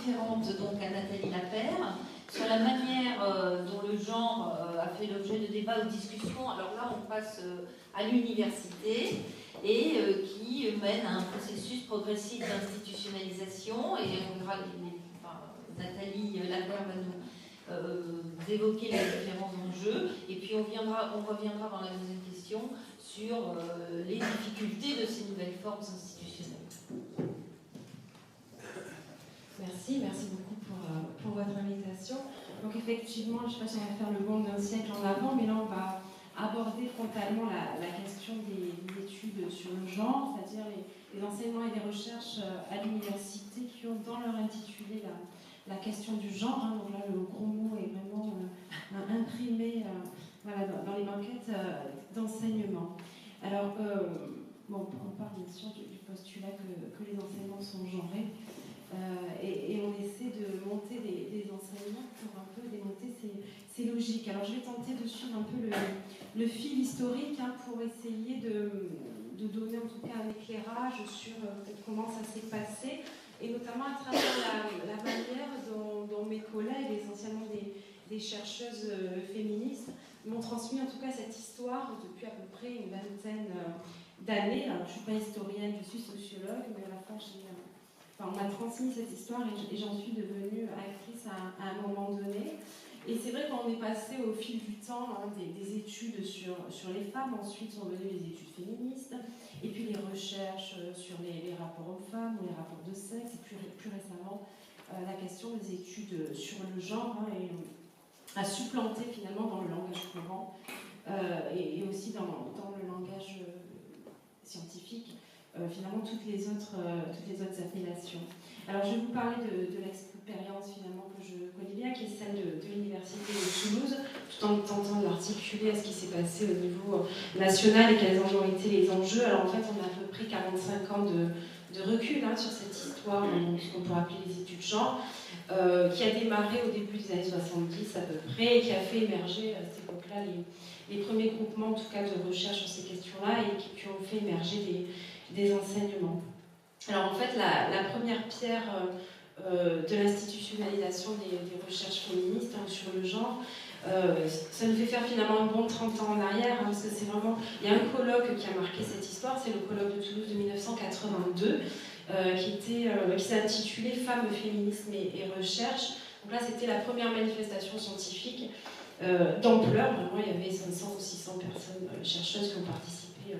différentes donc, à Nathalie Lapère sur la manière dont le genre a fait l'objet de débats ou de discussions. Alors là, on passe à l'université et qui mène à un processus progressif d'institutionnalisation. Et on verra, Nathalie Lapère va nous évoquer les différents enjeux. Et puis on reviendra dans la deuxième question sur les difficultés de ces nouvelles formes institutionnelles. Merci beaucoup pour votre invitation. Donc effectivement, je ne sais pas si on va faire le bond d'un siècle en avant, mais là on va aborder frontalement la question des études sur le genre, c'est-à-dire les enseignements et les recherches à l'université qui ont dans leur intitulé la question du genre. Hein. Donc là, le gros mot est vraiment imprimé voilà, dans les maquettes d'enseignement. Alors, on parle bien sûr du postulat que les enseignements sont genrés. Et on essaie de monter des enseignements pour un peu démonter ces logiques. Alors je vais tenter de suivre un peu le fil historique pour essayer de donner en tout cas un éclairage sur comment ça s'est passé, et notamment à travers la manière dont mes collègues, essentiellement des chercheuses féministes, m'ont transmis en tout cas cette histoire depuis à peu près une vingtaine d'années. Alors, je ne suis pas historienne, je suis sociologue, mais à la fois on m'a transmis cette histoire et j'en suis devenue actrice à un moment donné. Et c'est vrai qu'on est passé au fil du temps des études sur les femmes, ensuite sont venues les études féministes, et puis les recherches sur les rapports hommes-femmes, ou les rapports de sexe, et plus récemment la question des études sur le genre, a supplanté finalement dans le langage courant et aussi dans le langage scientifique. Finalement toutes les autres appellations. Alors je vais vous parler de l'expérience finalement que je connais bien, qui est celle de l'université de Toulouse, tout en tentant de l'articuler à ce qui s'est passé au niveau national et quels en ont été les enjeux. Alors en fait on a à peu près 45 ans de recul sur cette histoire, ce qu'on pourrait appeler les études genre, qui a démarré au début des années 70 à peu près, et qui a fait émerger à cette époque-là les premiers groupements en tout cas de recherche sur ces questions-là, et qui ont fait émerger des enseignements. Alors en fait, la première pierre de l'institutionnalisation des recherches féministes sur le genre, ça nous fait faire finalement un bond de 30 ans en arrière, parce que c'est vraiment... Il y a un colloque qui a marqué cette histoire, c'est le colloque de Toulouse de 1982, qui s'est intitulé « Femmes, féminisme et recherche ». Donc là, c'était la première manifestation scientifique d'ampleur. Vraiment, il y avait 500 ou 600 personnes chercheuses qui ont participé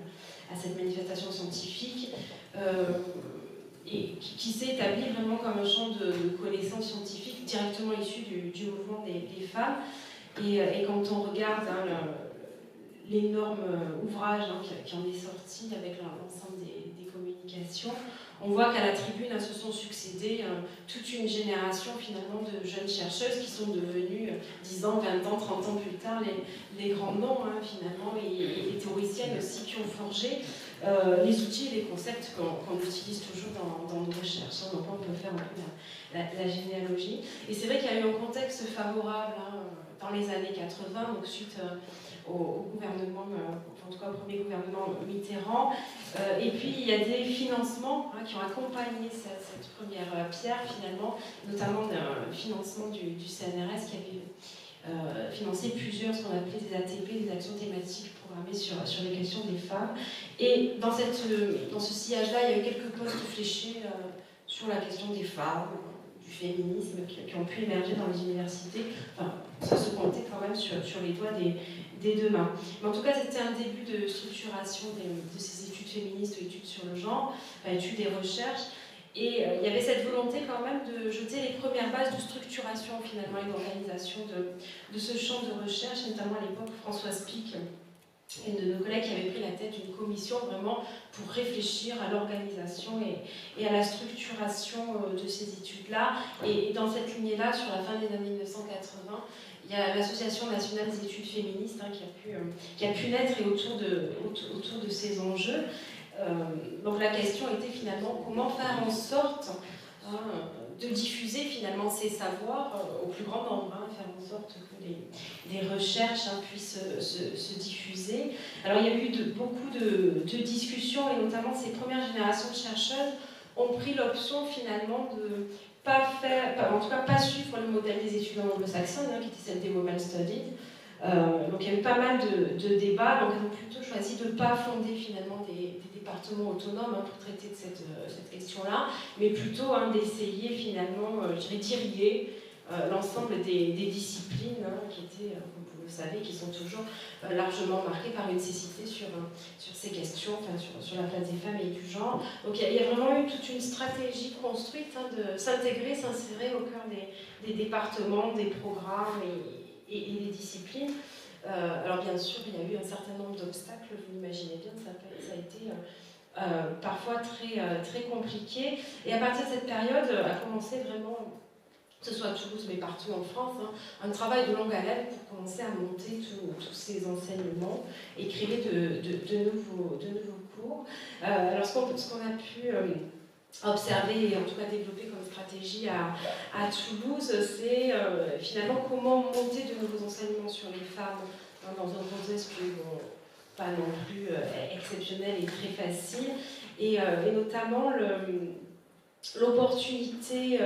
à cette manifestation scientifique, et qui s'est établi vraiment comme un champ de connaissances scientifiques directement issu du mouvement des femmes. Et quand on regarde l'énorme ouvrage qui en est sorti avec l'ensemble des communications, on voit qu'à la tribune se sont succédés toute une génération finalement de jeunes chercheuses qui sont devenues 10 ans, 20 ans, 30 ans plus tard les grands noms finalement, et les théoriciennes aussi qui ont forgé les outils et les concepts qu'on utilise toujours dans nos recherches. Donc on peut faire un peu la généalogie. Et c'est vrai qu'il y a eu un contexte favorable dans les années 80, donc suite au gouvernement, en tout cas au premier gouvernement Mitterrand. Et puis il y a des financements qui ont accompagné cette première pierre finalement, notamment le financement du CNRS qui avait financé plusieurs, ce qu'on appelait des ATP, des actions thématiques programmées sur les questions des femmes. Et dans ce sillage-là, il y a eu quelques postes fléchés sur la question des femmes, du féminisme, qui ont pu émerger dans les universités. Enfin, ça se comptait quand même sur les doigts des deux mains. Mais en tout cas, c'était un début de structuration de ces études féministes ou études sur le genre, études et recherches. Et il y avait cette volonté quand même de jeter les premières bases de structuration finalement et d'organisation de ce champ de recherche, notamment à l'époque Françoise Pic et de nos collègues qui avaient pris la tête d'une commission vraiment pour réfléchir à l'organisation et à la structuration de ces études-là. Et dans cette lignée-là, sur la fin des années 1980, il y a l'Association nationale des études féministes qui a pu naître et autour de ces enjeux. Donc la question était finalement comment faire en sorte de diffuser finalement ces savoirs au plus grand nombre, faire en sorte que les recherches puissent se diffuser. Alors il y a eu beaucoup de discussions, et notamment ces premières générations de chercheuses ont pris l'option finalement en tout cas pas suivre le modèle des études anglo-saxonnes, qui était celle des Women Studies. Donc il y a eu pas mal de débats, donc elles ont plutôt choisi de ne pas fonder finalement des départements autonomes pour traiter de cette question-là, mais plutôt d'essayer finalement, je dirais, d'irriguer l'ensemble des disciplines qui étaient, comme vous le savez, qui sont toujours largement marquées par une cécité sur ces questions, sur la place des femmes et du genre. Donc il y a vraiment eu toute une stratégie construite de s'intégrer, s'insérer au cœur des départements, des programmes et des disciplines. Alors bien sûr, il y a eu un certain nombre d'obstacles, vous l'imaginez bien, ça a été parfois très compliqué. Et à partir de cette période, a commencé vraiment, que ce soit à Toulouse mais partout en France, un travail de longue haleine pour commencer à monter tous ces enseignements et créer de nouveaux cours. Alors ce qu'on a pu observer et en tout cas développer comme stratégie à Toulouse, c'est finalement comment monter de nouveaux enseignements sur les femmes dans un contexte qui n'est pas non plus exceptionnel et très facile, et notamment l'opportunité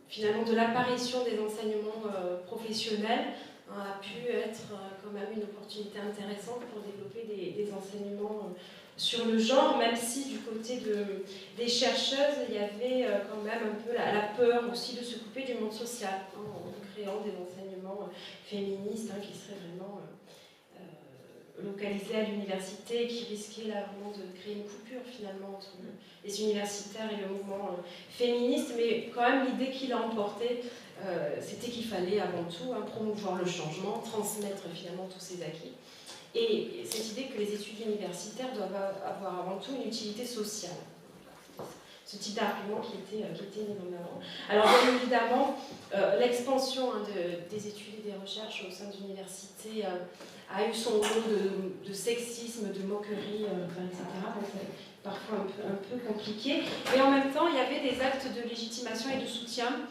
finalement de l'apparition des enseignements professionnels a pu être quand même une opportunité intéressante pour développer des enseignements sur le genre, même si du côté des chercheuses, il y avait quand même un peu la peur aussi de se couper du monde social, en créant des enseignements féministes qui seraient vraiment localisés à l'université, qui risquaient là vraiment de créer une coupure finalement entre les universitaires et le mouvement féministe. Mais quand même, l'idée qui l'a emporté, c'était qu'il fallait avant tout promouvoir le changement, transmettre finalement tous ces acquis. Et cette idée que les études universitaires doivent avoir avant tout une utilité sociale. Ce type d'argument qui était mis en avant. Alors bien évidemment, l'expansion des études et des recherches au sein de l'université a eu son lot de sexisme, de moquerie, etc. Donc c'est parfois un peu compliqué. Et en même temps, il y avait des actes de légitimation et de soutien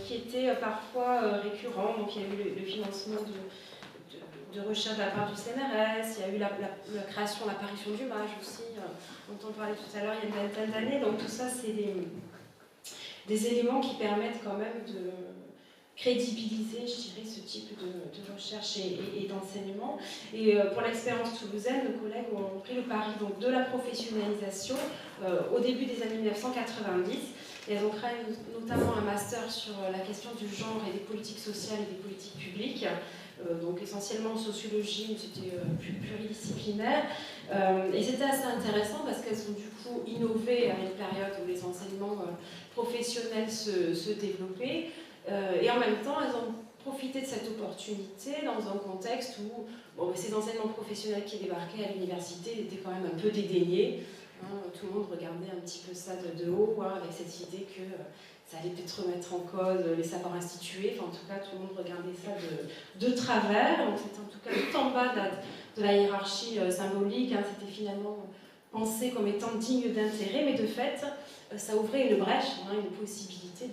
qui étaient parfois récurrents. Donc il y a eu le financement de recherche de la part du CNRS, il y a eu la création, l'apparition du MAGE aussi, dont on parlait tout à l'heure il y a une vingtaine d'années. Donc tout ça, c'est des éléments qui permettent quand même de crédibiliser, je dirais, ce type de recherche et d'enseignement. Et pour l'expérience toulousaine, nos collègues ont pris le pari donc, de la professionnalisation au début des années 1990. Et elles ont créé notamment un master sur la question du genre et des politiques sociales et des politiques publiques. Donc essentiellement en sociologie, c'était pluridisciplinaire. Et c'était assez intéressant parce qu'elles ont du coup innové à une période où les enseignements professionnels se développaient. Et en même temps, elles ont profité de cette opportunité dans un contexte où ces enseignements professionnels qui débarquaient à l'université étaient quand même un peu dédaignés. Tout le monde regardait un petit peu ça de haut, avec cette idée que ça allait peut-être remettre en cause les savoirs institués. Enfin, en tout cas, tout le monde regardait ça de travers. Donc, c'était en tout cas tout en bas de la hiérarchie symbolique. C'était finalement pensé comme étant digne d'intérêt, mais de fait, ça ouvrait une brèche, une possibilité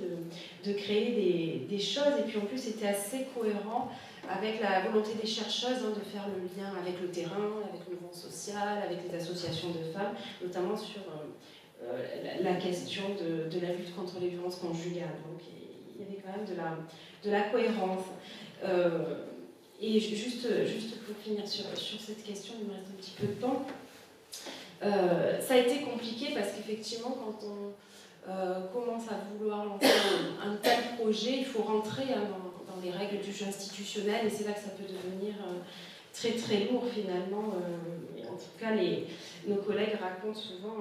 de créer des choses. Et puis en plus, c'était assez cohérent avec la volonté des chercheuses de faire le lien avec le terrain, avec le mouvement social, avec les associations de femmes, notamment sur la question de la lutte contre les violences conjugales. Donc il y avait quand même de la cohérence. Et juste pour finir sur cette question, il me reste un petit peu de temps. Ça a été compliqué parce qu'effectivement, quand on commence à vouloir lancer un tel projet, il faut rentrer dans les règles du jeu institutionnel, et c'est là que ça peut devenir très très lourd finalement. En tout cas, nos collègues racontent souvent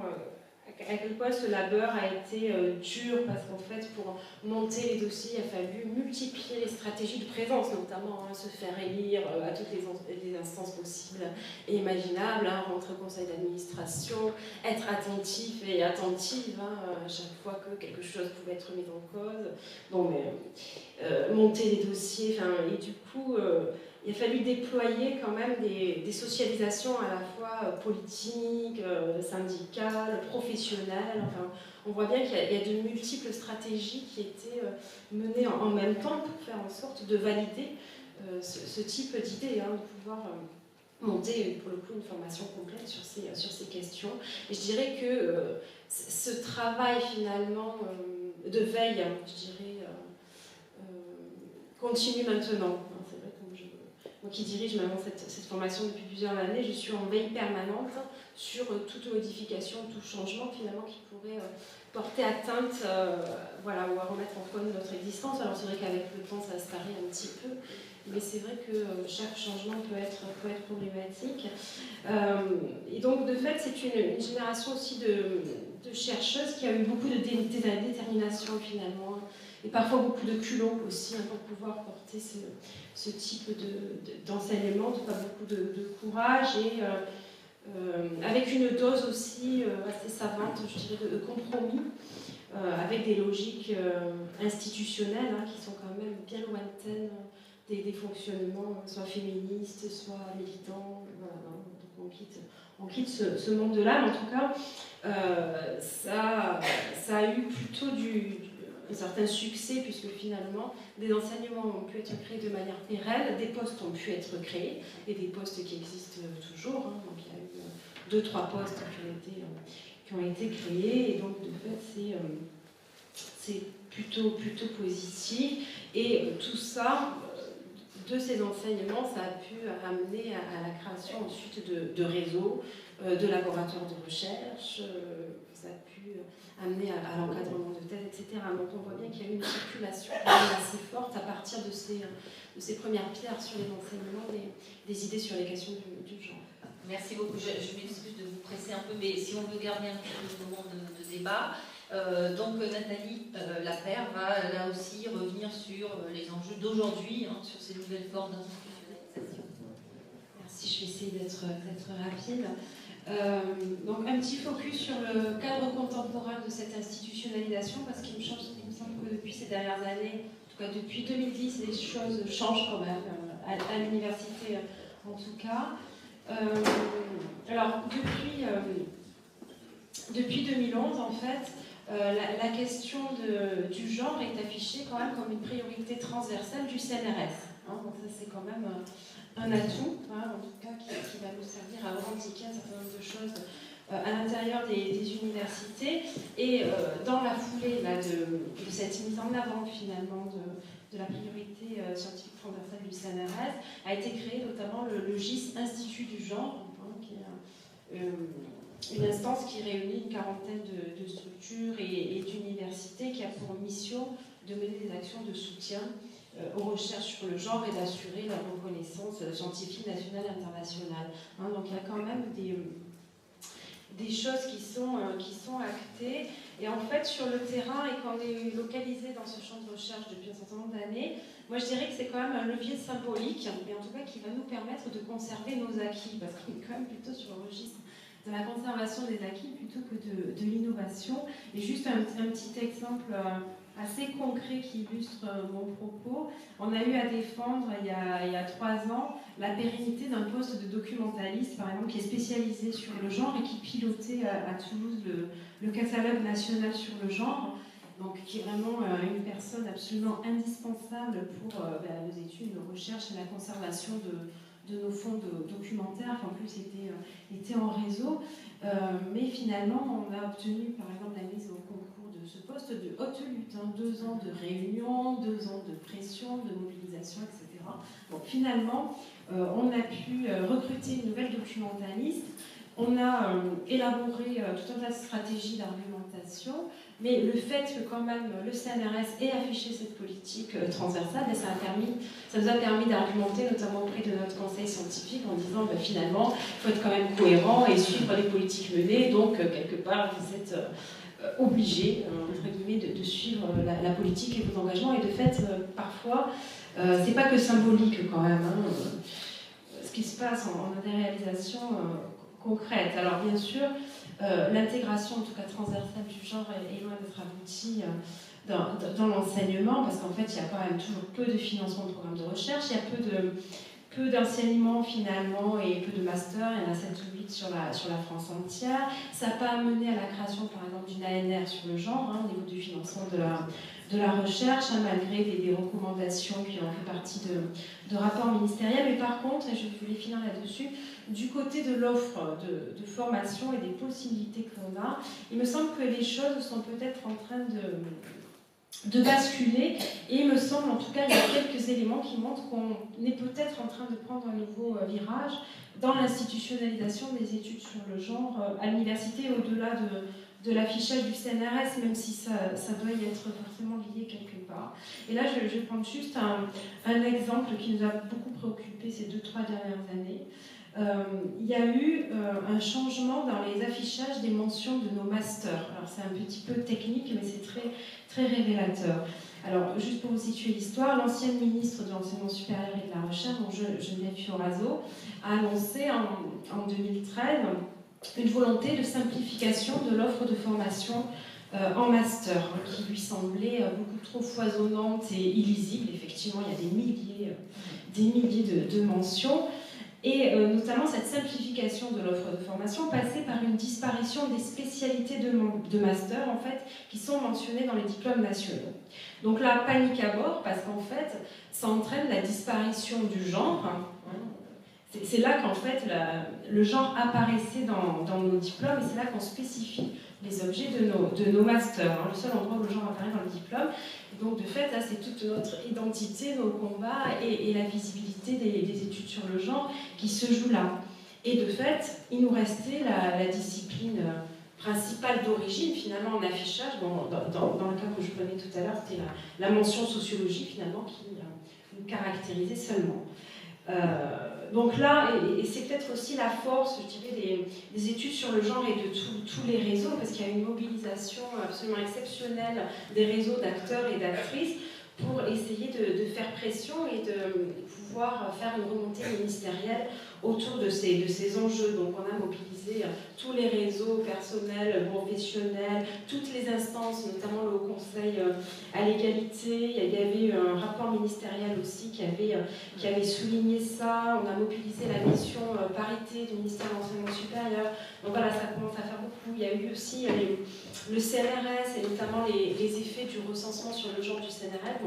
à quel point ce labeur a été dur, parce qu'en fait, pour monter les dossiers, il a fallu multiplier les stratégies de présence, notamment se faire élire à toutes les instances possibles et imaginables, rentrer au conseil d'administration, être attentif et attentive à chaque fois que quelque chose pouvait être mis en cause, monter les dossiers, et du coup, il a fallu déployer quand même des socialisations à la fois politiques, syndicales, professionnelles. Enfin, on voit bien qu'il y a de multiples stratégies qui étaient menées en même temps pour faire en sorte de valider ce type d'idée, de pouvoir monter pour le coup une formation complète sur ces questions. Et je dirais que ce travail finalement de veille, je dirais, continue maintenant. C'est vrai que moi qui dirige maintenant cette formation depuis plusieurs années, je suis en veille permanente sur toute modification, tout changement finalement qui pourrait porter atteinte voilà, ou à remettre en cause notre existence. Alors c'est vrai qu'avec le temps ça se tarit un petit peu, mais c'est vrai que chaque changement peut être problématique. Et donc de fait c'est une génération aussi de chercheuses qui a eu beaucoup de détermination finalement, et parfois beaucoup de culot aussi pour pouvoir porter ce type d'enseignement, en tout cas beaucoup de courage et avec une dose aussi assez savante, je dirais, de compromis, avec des logiques institutionnelles qui sont quand même bien lointaines des fonctionnements, soit féministes, soit militants. Voilà, donc on quitte ce monde-là, mais en tout cas, ça a eu plutôt un certain succès, puisque finalement, des enseignements ont pu être créés de manière pérenne, des postes ont pu être créés, et des postes qui existent toujours. Donc il y a eu 2-3 postes qui ont été créés, et donc de fait, c'est plutôt positif. Et tout ça, de ces enseignements, ça a pu amener à la création ensuite de réseaux, de laboratoires de recherche, ça a pu amener à l'encadrement de thèses, etc. Donc on voit bien qu'il y a eu une circulation assez forte à partir de ces premières pierres sur les enseignements, des idées sur les questions du genre. Merci beaucoup. Je m'excuse de vous presser un peu, mais si on veut garder un petit peu de moment de débat, donc Nathalie Lapère va là aussi revenir sur les enjeux d'aujourd'hui, sur ces nouvelles formes d'institutionnalisation. Merci, je vais essayer d'être rapide. Donc un petit focus sur le cadre contemporain de cette institutionnalisation, parce qu'il me semble que depuis ces dernières années, en tout cas depuis 2010, les choses changent quand même, à l'université en tout cas. Alors depuis 2011 en fait, la question du genre est affichée quand même comme une priorité transversale du CNRS. Donc ça c'est quand même un atout, en tout cas qui va nous servir à revendiquer un certain nombre de choses à l'intérieur des universités. Et dans la foulée là, de cette mise en avant finalement de la priorité scientifique transversale du CNRS, a été créé notamment le GIS Institut du genre, qui est une instance qui réunit une quarantaine de structures et d'universités, qui a pour mission de mener des actions de soutien aux recherches sur le genre et d'assurer la reconnaissance scientifique nationale et internationale. Donc il y a quand même des choses qui sont actées. Et en fait, sur le terrain, et qu'on est localisé dans ce champ de recherche depuis un certain nombre d'années, moi je dirais que c'est quand même un levier symbolique, mais en tout cas qui va nous permettre de conserver nos acquis, parce qu'on est quand même plutôt sur le registre de la conservation des acquis plutôt que de l'innovation. Et juste un petit exemple assez concret qui illustre mon propos. On a eu à défendre il y a 3 ans la pérennité d'un poste de documentaliste, par exemple, qui est spécialisé sur le genre et qui pilotait à Toulouse le catalogue national sur le genre, donc qui est vraiment une personne absolument indispensable pour nos études, nos recherches et la conservation de nos fonds documentaires, qui en plus étaient en réseau. Mais finalement, on a obtenu, par exemple, la mise au concours de ce poste de haute lutte, 2 ans de réunion, 2 ans de pression, de mobilisation, etc. Donc finalement, on a pu recruter une nouvelle documentaliste, on a élaboré tout un tas de stratégies d'argumentation, mais le fait que quand même le CNRS ait affiché cette politique transversale, ça nous a permis d'argumenter notamment auprès de notre conseil scientifique en disant finalement il faut être quand même cohérent et suivre les politiques menées, donc quelque part vous êtes obligés entre guillemets de suivre la politique et vos engagements, et de fait parfois c'est pas que symbolique quand même, ce qui se passe en a des réalisations concrètes. Alors bien sûr, l'intégration, en tout cas transversale du genre, est loin d'être aboutie dans l'enseignement, parce qu'en fait, il y a quand même toujours peu de financement de programmes de recherche, il y a peu d'enseignement finalement et peu de masters, il y en a 7 ou 8 sur la France entière. Ça n'a pas amené à la création par exemple d'une ANR sur le genre, au niveau du financement de la recherche, malgré des recommandations qui ont fait partie de rapports ministériels. Mais par contre, et je voulais finir là-dessus, du côté de l'offre de formation et des possibilités qu'on a, il me semble que les choses sont peut-être en train de basculer, et il me semble, en tout cas, il y a quelques éléments qui montrent qu'on est peut-être en train de prendre un nouveau virage dans l'institutionnalisation des études sur le genre à l'université, au-delà de l'affichage du CNRS, même si ça doit y être forcément lié quelque part. Et là, je vais prendre juste un exemple qui nous a beaucoup préoccupé ces 2-3 dernières années. Il y a eu un changement dans les affichages des mentions de nos masters. Alors c'est un petit peu technique, mais c'est très, très révélateur. Alors, juste pour vous situer l'histoire, l'ancienne ministre de l'Enseignement supérieur et de la Recherche, donc Geneviève Fioraso, a annoncé en 2013 une volonté de simplification de l'offre de formation en master, qui lui semblait beaucoup trop foisonnante et illisible. Effectivement, il y a des milliers de mentions. Et notamment, cette simplification de l'offre de formation passait par une disparition des spécialités de master, en fait, qui sont mentionnées dans les diplômes nationaux. Donc là, panique à bord, parce qu'en fait, ça entraîne la disparition du genre. C'est là qu'en fait, le genre apparaissait dans nos diplômes, et c'est là qu'on spécifie les objets de nos masters. Le seul endroit où le genre apparaît dans le diplôme. Et donc, de fait, là, c'est toute notre identité, nos combats et la visibilité des études sur le genre qui se jouent là. Et de fait, il nous restait la discipline principale d'origine, finalement, en affichage. Dans le cas que je prenais tout à l'heure, c'était la mention sociologie, finalement, qui nous caractérisait seulement. Donc là, et c'est peut-être aussi la force, je dirais, des études sur le genre et de tous les réseaux, parce qu'il y a une mobilisation absolument exceptionnelle des réseaux d'acteurs et d'actrices pour essayer de faire pression et de pouvoir faire une remontée ministérielle autour de ces enjeux. Donc on a mobilisé tous les réseaux personnels, professionnels, toutes les instances, notamment le Haut Conseil à l'égalité. Il y avait un rapport ministériel aussi qui avait souligné ça. On a mobilisé la mission parité du ministère de l'Enseignement supérieur. Donc voilà, ça commence à faire beaucoup. Il y a eu aussi le CNRS et notamment les effets du recensement sur le genre du CNRS.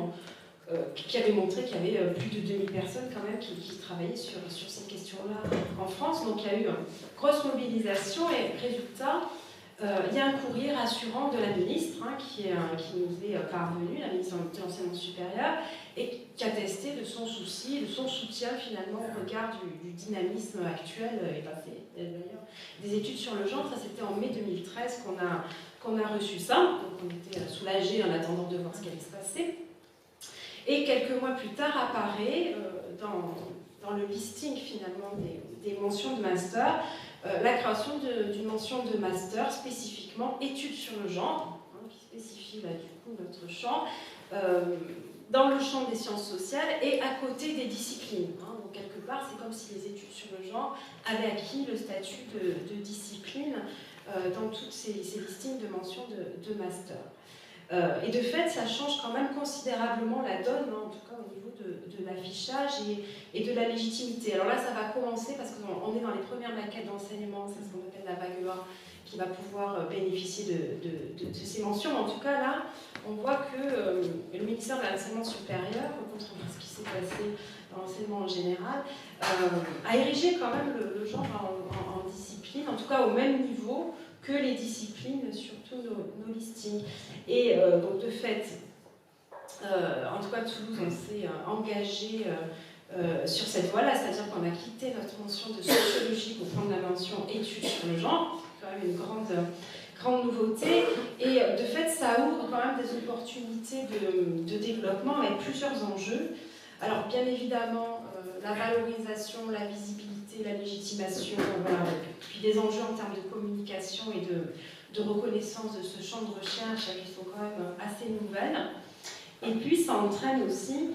Qui avait montré qu'il y avait plus de 2000 personnes quand même qui travaillaient sur ces questions-là en France. Donc il y a eu une grosse mobilisation et résultat, il y a un courrier rassurant de la ministre qui nous est parvenu, la ministre de l'Enseignement supérieur, et qui attestait de son souci, de son soutien finalement au regard du dynamisme actuel et passé d'ailleurs des études sur le genre. Ça c'était en mai 2013 qu'on a reçu ça, donc on était soulagés en attendant de voir ce qui allait se passer. Et quelques mois plus tard apparaît dans le listing finalement des mentions de master la création d'une mention de master spécifiquement études sur le genre, qui spécifie là, du coup notre champ, dans le champ des sciences sociales et à côté des disciplines. Donc quelque part c'est comme si les études sur le genre avaient acquis le statut de discipline dans toutes ces listings de mentions de master. Et de fait, ça change quand même considérablement la donne, en tout cas au niveau de l'affichage et de la légitimité. Alors là, ça va commencer parce qu'on est dans les premières maquettes d'enseignement, c'est ce qu'on appelle la vague 1, qui va pouvoir bénéficier de ces mentions. En tout cas, là, on voit que le ministère de l'Enseignement supérieur, contrairement à ce qui s'est passé dans l'enseignement en général, a érigé quand même le genre en discipline, en tout cas au même niveau que les disciplines sur tous nos listings. Et donc de fait, en tout cas Toulouse, on s'est engagé sur cette voie-là, c'est-à-dire qu'on a quitté notre mention de sociologie pour prendre la mention études sur le genre, c'est quand même une grande nouveauté, et de fait ça ouvre quand même des opportunités de développement avec plusieurs enjeux. Alors bien évidemment, la valorisation, la visibilité, la légitimation, voilà, puis des enjeux en termes de communication et de reconnaissance de ce champ de recherche qui sont quand même assez nouvelles. Et puis ça entraîne aussi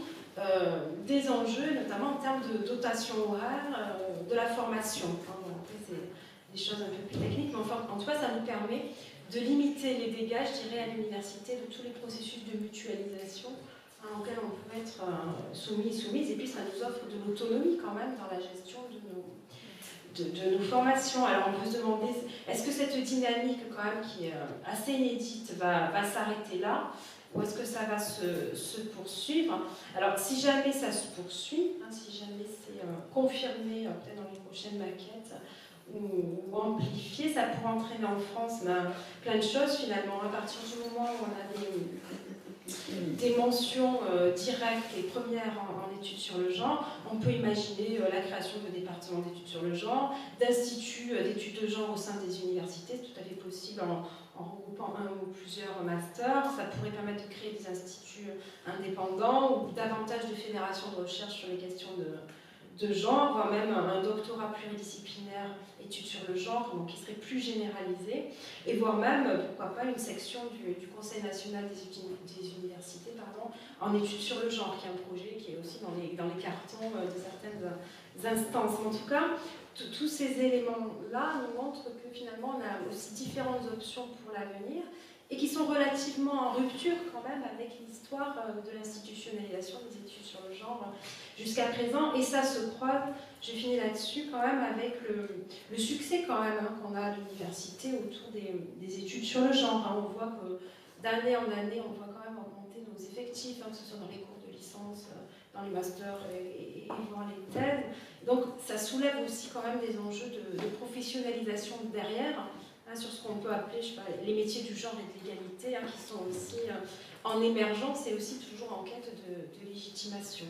des enjeux, notamment en termes de dotation horaire, de la formation. Après, c'est des choses un peu plus techniques, mais enfin, en tout cas, ça nous permet de limiter les dégâts, je dirais, à l'université de tous les processus de mutualisation auquel on peut être soumise, et puis ça nous offre de l'autonomie quand même dans la gestion de nos formations. Alors on peut se demander, est-ce que cette dynamique quand même qui est assez inédite va s'arrêter là, ou est-ce que ça va se poursuivre? Alors si jamais ça se poursuit, si jamais c'est confirmé peut-être dans les prochaines maquettes, ou amplifié, ça pourrait entraîner en France plein de choses finalement. À partir du moment où on a des mentions directes et premières en études sur le genre, on peut imaginer la création de départements d'études sur le genre, d'instituts d'études de genre au sein des universités, c'est tout à fait possible en regroupant un ou plusieurs masters. Ça pourrait permettre de créer des instituts indépendants ou davantage de fédérations de recherche sur les questions de genre, voire même un doctorat pluridisciplinaire études sur le genre, donc qui serait plus généralisé, et voire même, pourquoi pas, une section du Conseil national des universités en études sur le genre, qui est un projet qui est aussi dans les cartons de certaines instances. En tout cas, tous ces éléments-là nous montrent que finalement on a aussi différentes options pour l'avenir, et qui sont relativement en rupture quand même avec l'histoire de l'institutionnalisation des études sur le genre jusqu'à présent. Et ça se croise, je finis là-dessus quand même, avec le succès quand même qu'on a à l'université autour des études sur le genre. On voit que d'année en année, on voit quand même augmenter nos effectifs, que ce soit dans les cours de licence, dans les masters et voire les thèses. Donc ça soulève aussi quand même des enjeux de professionnalisation derrière, sur ce qu'on peut appeler, je sais pas, les métiers du genre et de l'égalité, qui sont aussi en émergence et aussi toujours en quête de légitimation.